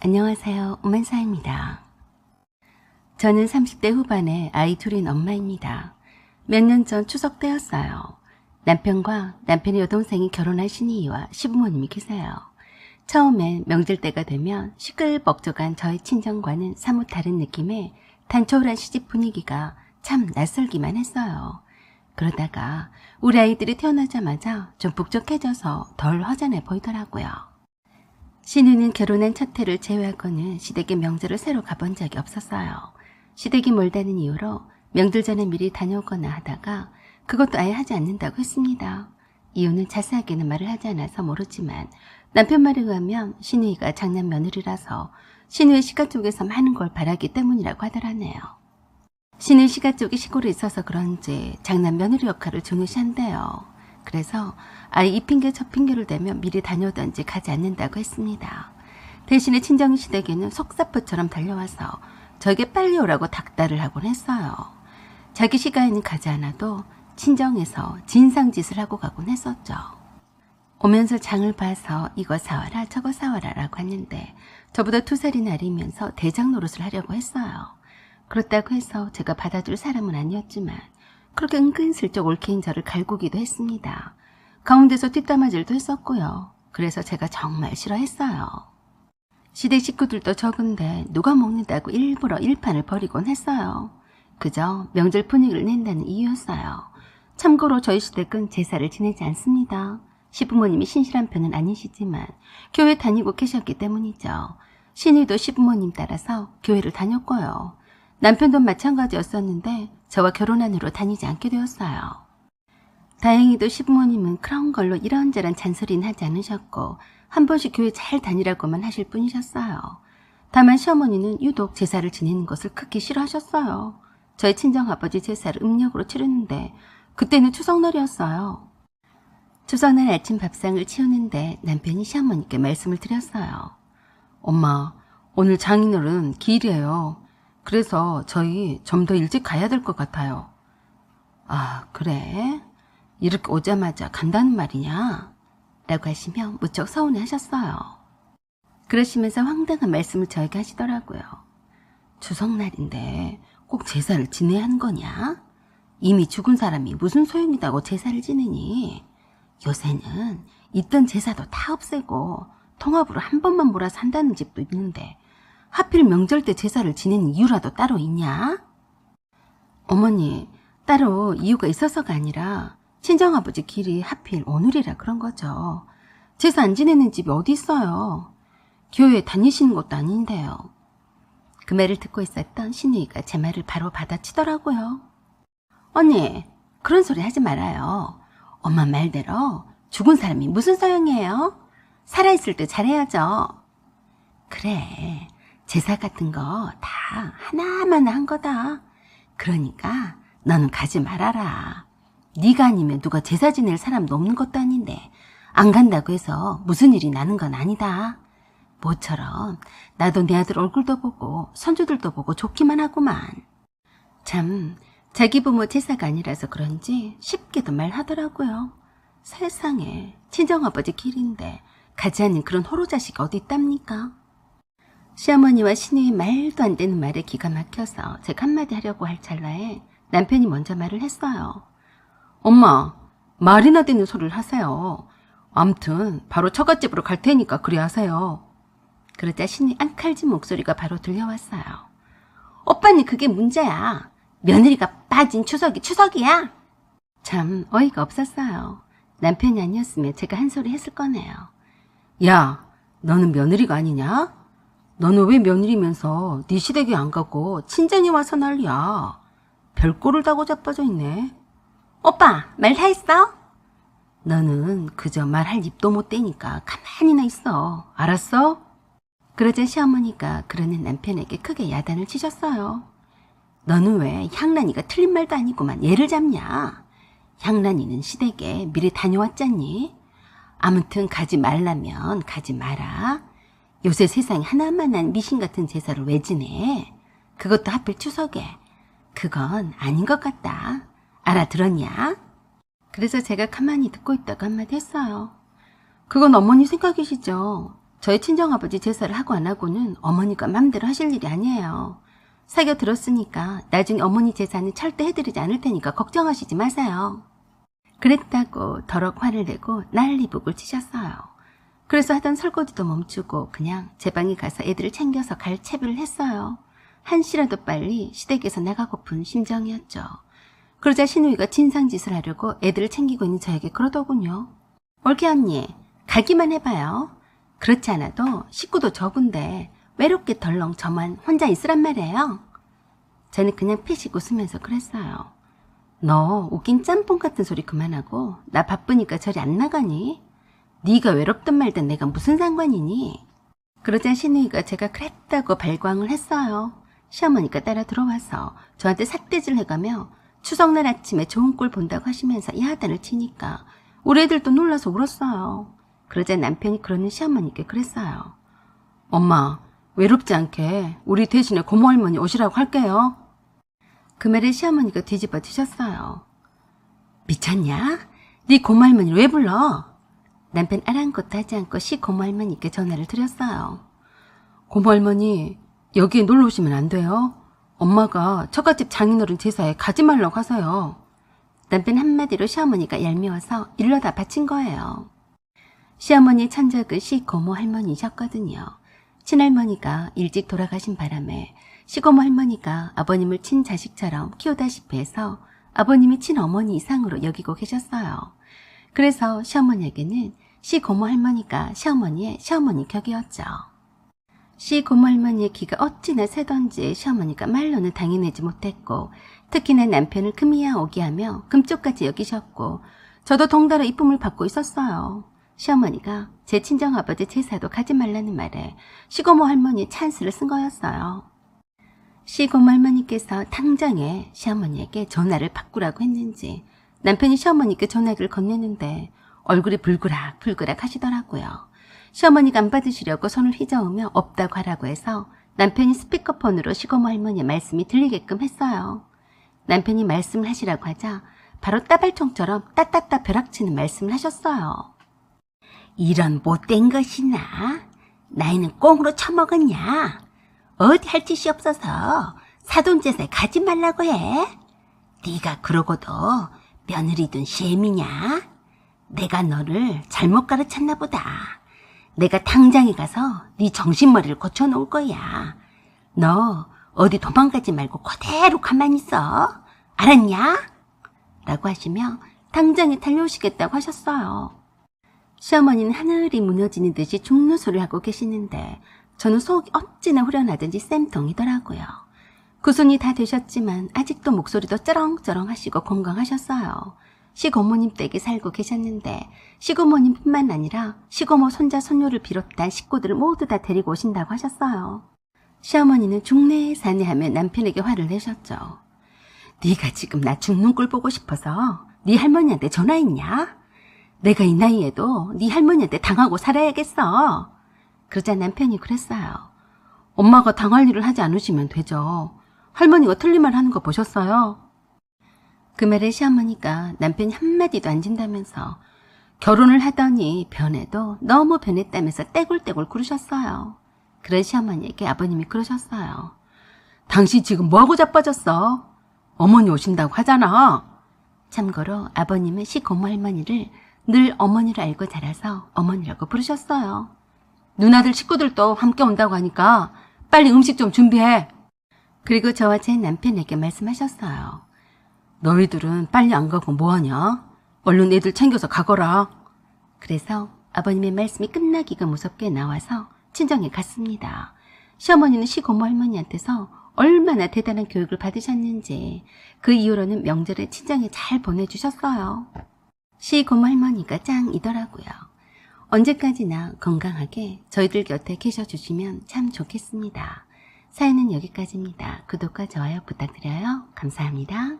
안녕하세요. 오만사입니다. 저는 30대 후반의 아이 둘인 엄마입니다. 몇 년 전 추석 때였어요. 남편과 남편의 여동생이 결혼할 신이와 시부모님이 계세요. 처음엔 명절 때가 되면 시끌벅적한 저희 친정과는 사뭇 다른 느낌의 단촐한 시집 분위기가 참 낯설기만 했어요. 그러다가 우리 아이들이 태어나자마자 좀 북적해져서 덜 허전해 보이더라고요. 신우는 결혼한 첫 해를 제외하고는 시댁의 명절을 새로 가본 적이 없었어요. 시댁이 멀다는 이유로 명절 전에 미리 다녀오거나 하다가 그것도 아예 하지 않는다고 했습니다. 이유는 자세하게는 말을 하지 않아서 모르지만 남편 말에 의하면 신우이가 장남 며느리라서 신우의 시가 쪽에서 많은 걸 바라기 때문이라고 하더라네요. 신우의 시가 쪽이 시골에 있어서 그런지 장남 며느리 역할을 중요시한대요. 그래서 아예 이 핑계 저 핑계를 대며 미리 다녀오던지 가지 않는다고 했습니다. 대신에 친정 시댁에는 속사포처럼 달려와서 저에게 빨리 오라고 닥달을 하곤 했어요. 자기 시가에는 가지 않아도 친정에서 진상짓을 하고 가곤 했었죠. 오면서 장을 봐서 이거 사와라 저거 사와라 라고 했는데 저보다 2살이나 어리면서 대장 노릇을 하려고 했어요. 그렇다고 해서 제가 받아줄 사람은 아니었지만 그렇게 은근슬쩍 올케인 저를 갈구기도 했습니다. 가운데서 뒷담화질도 했었고요. 그래서 제가 정말 싫어했어요. 시댁 식구들도 적은데 누가 먹는다고 일부러 일판을 벌이곤 했어요. 그저 명절 분위기를 낸다는 이유였어요. 참고로 저희 시댁은 제사를 지내지 않습니다. 시부모님이 신실한 편은 아니시지만 교회 다니고 계셨기 때문이죠. 신우도 시부모님 따라서 교회를 다녔고요. 남편도 마찬가지였었는데 저와 결혼한 후로 다니지 않게 되었어요. 다행히도 시부모님은 그런 걸로 이런저런 잔소리는 하지 않으셨고 한 번씩 교회 잘 다니라고만 하실 뿐이셨어요. 다만 시어머니는 유독 제사를 지내는 것을 극히 싫어하셨어요. 저희 친정아버지 제사를 음력으로 치르는데 그때는 추석날이었어요. 추석날 아침 밥상을 치우는데 남편이 시어머니께 말씀을 드렸어요. 엄마, 오늘 장인어른 기일이에요. 그래서 저희 좀 더 일찍 가야 될 것 같아요. 아, 그래? 이렇게 오자마자 간다는 말이냐? 라고 하시며 무척 서운해 하셨어요. 그러시면서 황당한 말씀을 저에게 하시더라고요. 추석날인데 꼭 제사를 지내야 하는 거냐? 이미 죽은 사람이 무슨 소용이다고 제사를 지내니? 요새는 있던 제사도 다 없애고 통합으로 한 번만 몰아서 한다는 집도 있는데 하필 명절 때 제사를 지내는 이유라도 따로 있냐? 어머니, 따로 이유가 있어서가 아니라 친정아버지 길이 하필 오늘이라 그런 거죠. 제사 안 지내는 집이 어디 있어요. 교회 다니시는 것도 아닌데요. 그 말을 듣고 있었던 신우이가 제 말을 바로 받아치더라고요. 언니, 그런 소리 하지 말아요. 엄마 말대로 죽은 사람이 무슨 소용이에요? 살아있을 때 잘해야죠. 그래, 제사 같은 거 다 하나만 한 거다. 그러니까 너는 가지 말아라. 네가 아니면 누가 제사 지낼 사람도 없는 것도 아닌데 안 간다고 해서 무슨 일이 나는 건 아니다. 모처럼 나도 내 아들 얼굴도 보고 손주들도 보고 좋기만 하구만. 참 자기 부모 제사가 아니라서 그런지 쉽게도 말하더라고요. 세상에 친정아버지 길인데 가지 않는 그런 호로자식이 어디 있답니까? 시어머니와 신우의 말도 안 되는 말에 기가 막혀서 제가 한마디 하려고 할 찰나에 남편이 먼저 말을 했어요. 엄마, 말이나 되는 소리를 하세요. 암튼 바로 처갓집으로 갈 테니까 그리 하세요. 그러자 신우의 앙칼진 목소리가 바로 들려왔어요. 오빠는 그게 문제야. 며느리가 빠진 추석이 추석이야. 참 어이가 없었어요. 남편이 아니었으면 제가 한 소리 했을 거네요. 야, 너는 며느리가 아니냐? 너는 왜 며느리면서 네 시댁에 안 가고 친정에 와서 난리야. 별꼴을 다고 자빠져 있네. 오빠, 말 다 했어? 너는 그저 말할 입도 못 대니까 가만히나 있어. 알았어? 그러자 시어머니가 그러는 남편에게 크게 야단을 치셨어요. 너는 왜 향란이가 틀린 말도 아니고만 얘를 잡냐? 향란이는 시댁에 미리 다녀왔잖니? 아무튼 가지 말라면 가지 마라. 요새 세상에 하나만한 미신 같은 제사를 왜 지내? 그것도 하필 추석에. 그건 아닌 것 같다. 알아들었냐? 그래서 제가 가만히 듣고 있다가 한마디 했어요. 그건 어머니 생각이시죠. 저희 친정아버지 제사를 하고 안 하고는 어머니가 맘대로 하실 일이 아니에요. 사겨 들었으니까 나중에 어머니 제사는 절대 해드리지 않을 테니까 걱정하시지 마세요. 그랬다고 더럭 화를 내고 난리북을 치셨어요. 그래서 하던 설거지도 멈추고 그냥 제 방에 가서 애들을 챙겨서 갈 채비를 했어요. 한시라도 빨리 시댁에서 나가고픈 심정이었죠. 그러자 신우이가 진상짓을 하려고 애들을 챙기고 있는 저에게 그러더군요. 올케 언니, 가기만 해봐요. 그렇지 않아도 식구도 적은데 외롭게 덜렁 저만 혼자 있으란 말이에요. 저는 그냥 피식 웃으면서 그랬어요. 너 웃긴 짬뽕 같은 소리 그만하고 나 바쁘니까 저리 안 나가니? 네가 외롭든 말든 내가 무슨 상관이니? 그러자 신우이가 제가 그랬다고 발광을 했어요. 시어머니가 따라 들어와서 저한테 삿대질 해가며 추석날 아침에 좋은 꼴 본다고 하시면서 야단을 치니까 우리 애들도 놀라서 울었어요. 그러자 남편이 그러는 시어머니께 그랬어요. 엄마, 외롭지 않게 우리 대신에 고모 할머니 오시라고 할게요. 그 말에 시어머니가 뒤집어지셨어요. 미쳤냐? 네 고모 할머니를 왜 불러? 남편 아랑곳도 하지 않고 고모 할머니께 전화를 드렸어요. 고모 할머니, 여기에 놀러 오시면 안 돼요. 엄마가 처갓집 장인어른 제사에 가지 말라고 하세요. 남편 한마디로 시어머니가 얄미워서 일러다 바친 거예요. 시어머니의 천적은 시고모 할머니셨거든요. 친할머니가 일찍 돌아가신 바람에 시고모 할머니가 아버님을 친자식처럼 키우다시피 해서 아버님이 친어머니 이상으로 여기고 계셨어요. 그래서 시어머니에게는 시고모 할머니가 시어머니의 시어머니 격이었죠. 시고모 할머니의 기가 어찌나 세던지 시어머니가 말로는 당해내지 못했고 특히나 남편을 금이야 오게 하며 금쪽까지 여기셨고 저도 덩달아 이쁨을 받고 있었어요. 시어머니가 제 친정아버지 제사도 가지 말라는 말에 시고모 할머니의 찬스를 쓴 거였어요. 시고모 할머니께서 당장에 시어머니에게 전화를 바꾸라고 했는지 남편이 시어머니께 전화기를 건네는데 얼굴이 불그락 하시더라고요. 시어머니가 안 받으시려고 손을 휘저으며 없다고 하라고 해서 남편이 스피커폰으로 시고모 할머니의 말씀이 들리게끔 했어요. 남편이 말씀을 하시라고 하자 바로 따발총처럼 따따따 벼락치는 말씀을 하셨어요. 이런 못된 것이나 나이는 꽁으로 처먹었냐? 어디 할 짓이 없어서 사돈제사에 가지 말라고 해? 네가 그러고도 며느리 둔 셈이냐? 내가 너를 잘못 가르쳤나 보다. 내가 당장에 가서 네 정신머리를 고쳐놓을 거야. 너 어디 도망가지 말고 그대로 가만히 있어. 알았냐? 라고 하시며 당장에 달려오시겠다고 하셨어요. 시어머니는 하늘이 무너지는 듯이 죽는 소리를 하고 계시는데 저는 속이 어찌나 후련하든지 쌤통이더라고요. 구순이 다 되셨지만 아직도 목소리도 쩌렁쩌렁 하시고 건강하셨어요. 시고모님 댁에 살고 계셨는데 시고모님뿐만 아니라 시고모 손자 손녀를 비롯한 식구들을 모두 다 데리고 오신다고 하셨어요. 시어머니는 죽네 사네 하며 남편에게 화를 내셨죠. 네가 지금 나 죽는 꼴 보고 싶어서 네 할머니한테 전화했냐? 내가 이 나이에도 네 할머니한테 당하고 살아야겠어. 그러자 남편이 그랬어요. 엄마가 당할 일을 하지 않으시면 되죠. 할머니가 틀린 말 하는 거 보셨어요? 그 말에 시어머니가 남편이 한마디도 안 진다면서 결혼을 하더니 변해도 너무 변했다면서 떼굴떼굴 구르셨어요. 그런 시어머니에게 아버님이 그러셨어요. 당신 지금 뭐하고 자빠졌어? 어머니 오신다고 하잖아. 참고로 아버님은 시고모 할머니를 늘 어머니로 알고 자라서 어머니라고 부르셨어요. 누나들 식구들도 함께 온다고 하니까 빨리 음식 좀 준비해. 그리고 저와 제 남편에게 말씀하셨어요. 너희들은 빨리 안 가고 뭐하냐? 얼른 애들 챙겨서 가거라. 그래서 아버님의 말씀이 끝나기가 무섭게 나와서 친정에 갔습니다. 시어머니는 시고모 할머니한테서 얼마나 대단한 교육을 받으셨는지 그 이후로는 명절에 친정에 잘 보내주셨어요. 시고모 할머니가 짱이더라고요. 언제까지나 건강하게 저희들 곁에 계셔주시면 참 좋겠습니다. 사연은 여기까지입니다. 구독과 좋아요 부탁드려요. 감사합니다.